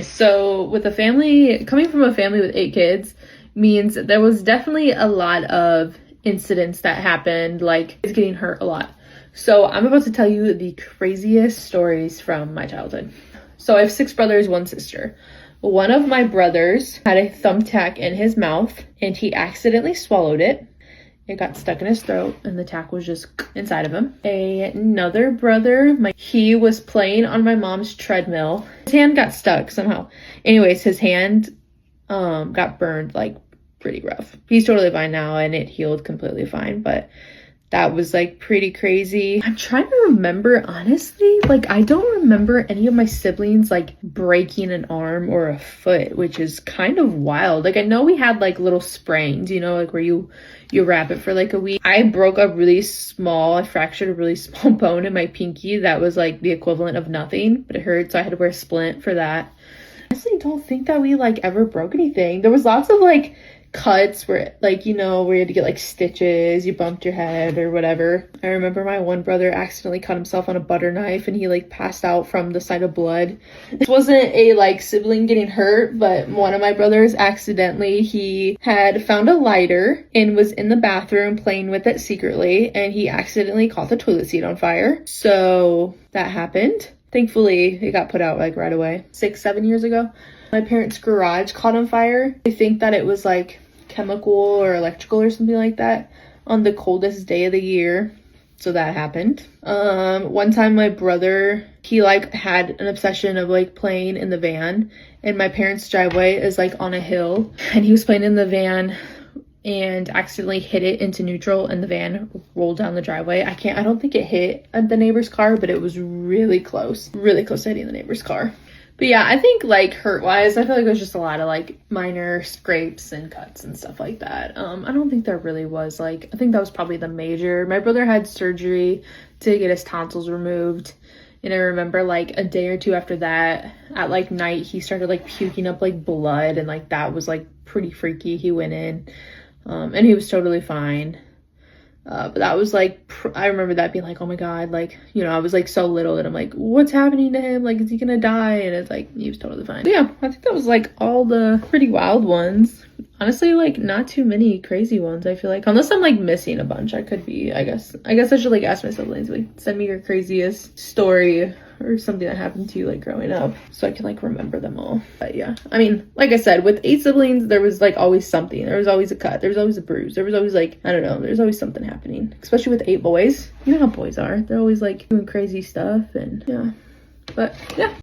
So with a family, coming from a family with 8 kids means there was definitely a lot of incidents that happened, like kids getting hurt a lot. So I'm about to tell you the craziest stories from my childhood. So I have 6 brothers, 1 sister. One of my brothers had a thumbtack in his mouth and he accidentally swallowed it. It got stuck in his throat and the tack was just inside of him. Another brother, he was playing on my mom's treadmill. His hand got stuck somehow. Anyways, his hand got burned like pretty rough. He's totally fine now and it healed completely fine, but that was like pretty crazy. I'm trying to remember, honestly, like I don't remember any of my siblings like breaking an arm or a foot, which is kind of wild. Like I know we had like little sprains, you know, like where you wrap it for like a week. I fractured a really small bone in my pinky that was like the equivalent of nothing, but it hurt, so I had to wear a splint for that. I honestly don't think that we like ever broke anything. There was lots of like cuts where like, you know, where you had to get like stitches, you bumped your head or whatever. I remember my one brother accidentally cut himself on a butter knife and he like passed out from the sight of blood. This wasn't a like sibling getting hurt, but one of my brothers accidentally, he had found a lighter and was in the bathroom playing with it secretly, and he accidentally caught the toilet seat on fire. So that happened. Thankfully it got put out like right away. 6-7 years ago, my parents' garage caught on fire. I think that it was like chemical or electrical or something like that on the coldest day of the year. So that happened. One time my brother, he like had an obsession of like playing in the van, and my parents' driveway is like on a hill, and he was playing in the van and accidentally hit it into neutral and the van rolled down the driveway. I don't think it hit the neighbor's car, but it was really close to hitting the neighbor's car. But yeah, I think like hurt wise, I feel like there's just a lot of like minor scrapes and cuts and stuff like that. I don't think there really was like, I think that was probably the major. My brother had surgery to get his tonsils removed. And I remember like a day or two after that, at like night, he started like puking up like blood, and like that was like pretty freaky. He went in and he was totally fine. But that was like, I remember that being like, oh my God, like, you know, I was like so little that I'm like, what's happening to him? Like, is he gonna die? And it's like, he was totally fine. But yeah, I think that was like all the pretty wild ones. Honestly, like not too many crazy ones, I feel like, unless I'm like missing a bunch. I could be, I guess I should like ask my siblings, like send me your craziest story or something that happened to you like growing up, so I can like remember them all. But yeah, I mean, like I said, with 8 siblings, there was like always something. There was always a cut, there was always a bruise, there was always like, I don't know, there's always something happening, especially with 8 boys. You know how boys are, they're always like doing crazy stuff. And yeah, but yeah.